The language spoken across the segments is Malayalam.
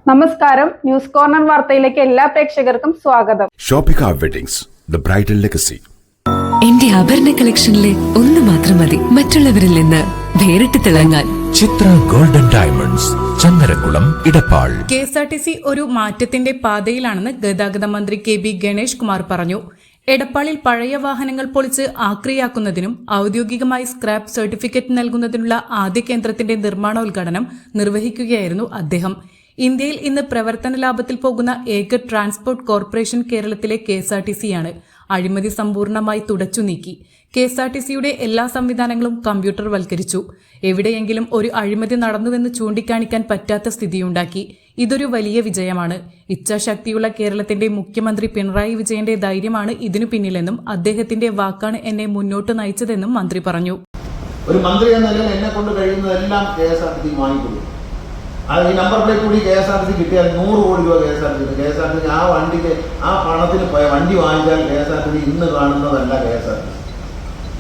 നമസ്കാരം, ന്യൂസ് കോർണർ വാർത്തയിലേക്ക് എല്ലാ പ്രേക്ഷകർക്കും സ്വാഗതം. Shoppika weddings, the bridal legacy. എന്റെ ആഭരണ കളക്ഷനിലെ ഒന്ന് മാത്രം മതി മറ്റുള്ളവരിൽ നിന്ന് വേറിട്ട് തിളങ്ങാൻ. Chithra golden diamonds, Changaramkulam, Edappal. KSRTC ഒരു മാറ്റത്തിന്റെ പാതയിലാണെന്ന് ഗതാഗത മന്ത്രി KB ഗണേഷ് കുമാർ പറഞ്ഞു. എടപ്പാളിൽ പഴയ വാഹനങ്ങൾ പൊളിച്ച് ആക്രിയാക്കുന്നതിനും ഔദ്യോഗികമായി സ്ക്രാപ്പ് സർട്ടിഫിക്കറ്റ് നൽകുന്നതിനുള്ള ആദ്യ കേന്ദ്രത്തിന്റെ നിർമ്മാണോദ്ഘാടനം നിർവഹിക്കുകയായിരുന്നു അദ്ദേഹം. ഇന്ത്യയിൽ ഇന്ന് പ്രവർത്തന ലാഭത്തിൽ പോകുന്ന ഏക ട്രാൻസ്പോർട്ട് കോർപ്പറേഷൻ കേരളത്തിലെ KSRTCയാണ്. അഴിമതി സമ്പൂർണ്ണമായി തുടച്ചു നീക്കി. KSRTCയുടെ എല്ലാ സംവിധാനങ്ങളും കമ്പ്യൂട്ടർവൽക്കരിച്ചു. എവിടെയെങ്കിലും ഒരു അഴിമതി നടന്നുവെന്ന് ചൂണ്ടിക്കാണിക്കാൻ പറ്റാത്ത സ്ഥിതിയുണ്ടാക്കി. ഇതൊരു വലിയ വിജയമാണ്. ഇച്ഛാശക്തിയുള്ള കേരളത്തിന്റെ മുഖ്യമന്ത്രി പിണറായി വിജയന്റെ ധൈര്യമാണ് ഇതിനു പിന്നിലെന്നും അദ്ദേഹത്തിന്റെ വാക്കാണ് എന്നെ മുന്നോട്ട് നയിച്ചതെന്നും മന്ത്രി പറഞ്ഞു. ഒരു മന്ത്രി എന്ന നിലയിൽ എന്നെ കൊണ്ട് കഴിയുന്നതെല്ലാം KSRTC വാങ്ങിക്കൊള്ളു. അത് ഈ നമ്പർ പ്ലേറ്റ് കൂടി KSRTC കിട്ടിയാൽ 100 കോടി രൂപ KSRTC ആ വണ്ടിക്ക് ആ പണത്തിന് വണ്ടി വാങ്ങിച്ചാൽ KSRTC ഇന്ന് കാണുന്നതല്ല. KSRTC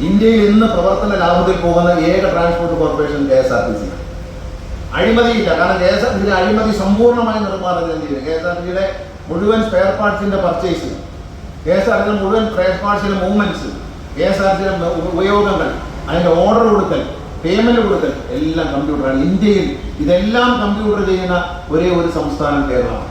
ഇന്ത്യയിൽ ഇന്ന് പ്രവർത്തന ലാഭത്തിൽ പോകുന്ന ഏക ട്രാൻസ്പോർട്ട് കോർപ്പറേഷൻ KSRTC. അഴിമതിയില്ല. കാരണം KSRTC അഴിമതി സമ്പൂർണ്ണമായി നിർമ്മാർജ്ജനം ചെയ്തു. KSRTCയുടെ മുഴുവൻ സ്പെയർ പാർട്സിന്റെ പർച്ചേസ്, KSRTCയുടെ മുഴുവൻ സ്പെയർ പാർട്സിന്റെ മൂവ്മെന്റ്സ്, KSRTCയുടെ ഉപയോഗങ്ങൾ, അതിന്റെ ഓർഡർ കൊടുക്കൽ, പേയ്മെന്റ് കൊടുക്കൽ എല്ലാം കമ്പ്യൂട്ടറാണ്. ഇന്ത്യയിൽ ഇതെല്ലാം കമ്പ്യൂട്ടർ ചെയ്യുന്ന ഒരേ ഒരു സംസ്ഥാനം കേരളമാണ്.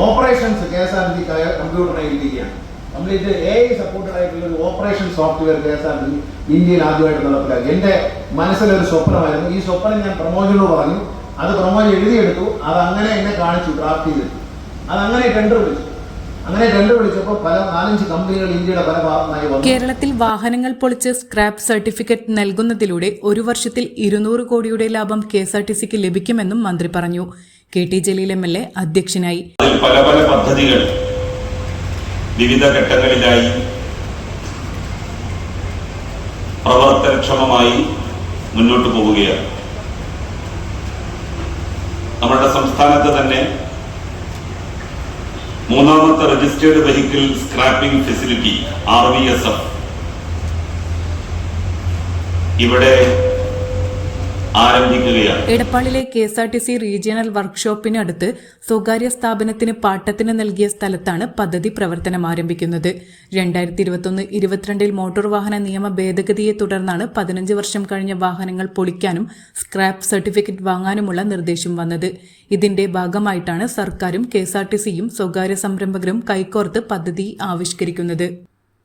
ഓപ്പറേഷൻസ് KSRTC കമ്പ്യൂട്ടറൈസിക്കുകയാണ്. കംപ്ലീറ്റ് AI സപ്പോർട്ടഡ് ആയിട്ടുള്ള ഒരു ഓപ്പറേഷൻ സോഫ്റ്റ്വെയർ KSRTC ഇന്ത്യയിൽ ആദ്യമായിട്ട് നടപ്പിലാക്കി. എൻ്റെ മനസ്സിലൊരു സ്വപ്നമായിരുന്നു. ഈ സ്വപ്നം ഞാൻ പ്രമോദിനോട് പറഞ്ഞു. അത് പ്രമോദ് എഴുതിയെടുത്തു. അത് അങ്ങനെ എന്നെ കാണിച്ചു, ഡ്രാഫ്റ്റ് ചെയ്തെടുത്തു. അതങ്ങനെ ടെൻഡർ വിളിച്ചു. വിളിച്ചപ്പോൾ 4-5 കമ്പനികൾ ഇന്ത്യയുടെ പല ഭാഗത്തായി വന്നു. കേരളത്തിൽ വാഹനങ്ങൾ പൊളിച്ച് സ്ക്രാപ്പ് സർട്ടിഫിക്കറ്റ് നൽകുന്നതിലൂടെ ഒരു വർഷത്തിൽ 200 കോടിയുടെ ലാഭം KSRTCക്ക് ലഭിക്കുമെന്നും മന്ത്രി പറഞ്ഞു. KT ജലീൽ MLA അധ്യക്ഷനായി. പല പല പദ്ധതികൾ വിവിധ ഘട്ടങ്ങളിലായി പ്രവർത്തനക്ഷമമായി മുന്നോട്ട് പോവുകയാണ്. നമ്മുടെ സംസ്ഥാനത്ത് തന്നെ 3ാമത്തെ registered vehicle scrapping facility RVSF ഇവിടെ ആരംഭിക്കുകയാണ്. എടപ്പാളിലെ KSRTC റീജിയണൽ വർക്ക്ഷോപ്പിന് അടുത്ത് സ്വകാര്യ സ്ഥാപനത്തിന് പാട്ടത്തിന് നൽകിയ സ്ഥലത്താണ് പദ്ധതി പ്രവർത്തനം ആരംഭിക്കുന്നത്. 2021-22 മോട്ടോർ വാഹന നിയമ ഭേദഗതിയെ തുടർന്നാണ് 15 വർഷം കഴിഞ്ഞ വാഹനങ്ങൾ പൊളിക്കാനും സ്ക്രാപ്പ് സർട്ടിഫിക്കറ്റ് വാങ്ങാനുമുള്ള നിർദ്ദേശം വന്നത്. ഇതിന്റെ ഭാഗമായിട്ടാണ് സർക്കാരും KSRTCയും സ്വകാര്യ സംരംഭകരും കൈകോർത്ത് പദ്ധതി ആവിഷ്കരിക്കുന്നത്.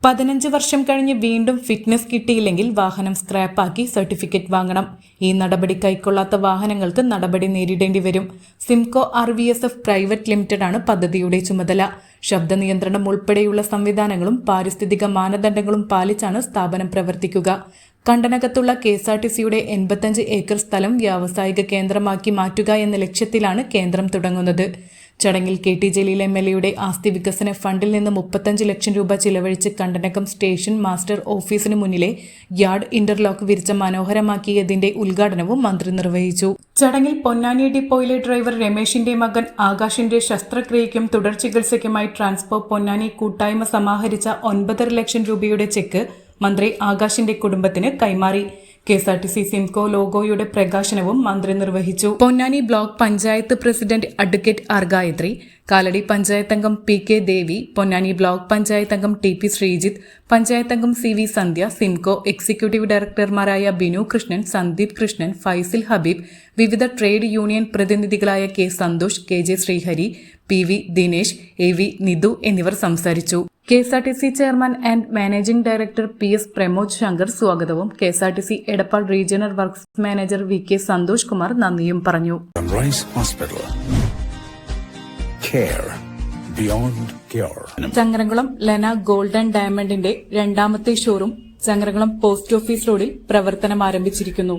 15 വർഷം കഴിഞ്ഞ് വീണ്ടും ഫിറ്റ്നസ് കിട്ടിയില്ലെങ്കിൽ വാഹനം സ്ക്രാപ്പാക്കി സർട്ടിഫിക്കറ്റ് വാങ്ങണം. ഈ നടപടി കൈക്കൊള്ളാത്ത വാഹനങ്ങൾക്ക് നടപടി നേരിടേണ്ടി വരും. സിംകോ RVSF പ്രൈവറ്റ് ലിമിറ്റഡാണ് പദ്ധതിയുടെ ചുമതല. ശബ്ദ നിയന്ത്രണം ഉൾപ്പെടെയുള്ള സംവിധാനങ്ങളും പാരിസ്ഥിതിക മാനദണ്ഡങ്ങളും പാലിച്ചാണ് സ്ഥാപനം പ്രവർത്തിക്കുക. കണ്ടനകത്തുള്ള KSRTCയുടെ 85 ഏക്കർ സ്ഥലം വ്യാവസായിക കേന്ദ്രമാക്കി മാറ്റുക എന്ന ലക്ഷ്യത്തിലാണ് കേന്ദ്രം തുടങ്ങുന്നത്. ചടങ്ങിൽ KT ജലീൽ MLAയുടെ ആസ്തി വികസന ഫണ്ടിൽ നിന്ന് 35 ലക്ഷം രൂപ ചിലവഴിച്ച് കണ്ടനകം സ്റ്റേഷൻ മാസ്റ്റർ ഓഫീസിന് മുന്നിലെ യാർഡ് ഇന്റർലോക്ക് വിരിച്ച മനോഹരമാക്കിയതിന്റെ ഉദ്ഘാടനവും മന്ത്രി നിർവഹിച്ചു. ചടങ്ങിൽ പൊന്നാനി ഡിപ്പോയിലെ ഡ്രൈവർ രമേശിന്റെ മകൻ ആകാശിന്റെ ശസ്ത്രക്രിയയ്ക്കും തുടർ ചികിത്സയ്ക്കുമായി ട്രാൻസ്പോർട്ട് പൊന്നാനി കൂട്ടായ്മ സമാഹരിച്ച 9.5 ലക്ഷം രൂപയുടെ ചെക്ക് മന്ത്രി ആകാശിന്റെ കുടുംബത്തിന് കൈമാറി. KSRTC സിംകോ ലോഗോയുടെ പ്രകാശനവും മന്ത്രി നിർവഹിച്ചു. Ponnani block panchayat president advocate R Gayathri, Kaladi panchayat അംഗം PK ദേവി, പൊന്നാനി ബ്ലോക്ക് പഞ്ചായത്ത് അംഗം TP ശ്രീജിത്ത്, പഞ്ചായത്ത് അംഗം CV സന്ധ്യ, സിംകോ എക്സിക്യൂട്ടീവ് ഡയറക്ടർമാരായ ബിനു കൃഷ്ണൻ, സന്ദീപ് കൃഷ്ണൻ, ഫൈസിൽ ഹബീബ്, വിവിധ ട്രേഡ് യൂണിയൻ പ്രതിനിധികളായ K Santhosh, KJ Sreehari, PV Dinesh, AV Nidhu എന്നിവർ സംസാരിച്ചു. KSRTC chairman and managing director PS Pramod Shankar സ്വാഗതവും KSRTC Edappal regional works manager VK Santhosh Kumar നന്ദിയും പറഞ്ഞു. ചങ്ങരംകുളം ലെന ഗോൾഡൻ ഡയമണ്ടിന്റെ 2ാമത്തെ ഷോറൂം ചങ്ങരംകുളം പോസ്റ്റ് ഓഫീസ് റോഡിൽ പ്രവർത്തനം ആരംഭിച്ചിരിക്കുന്നു.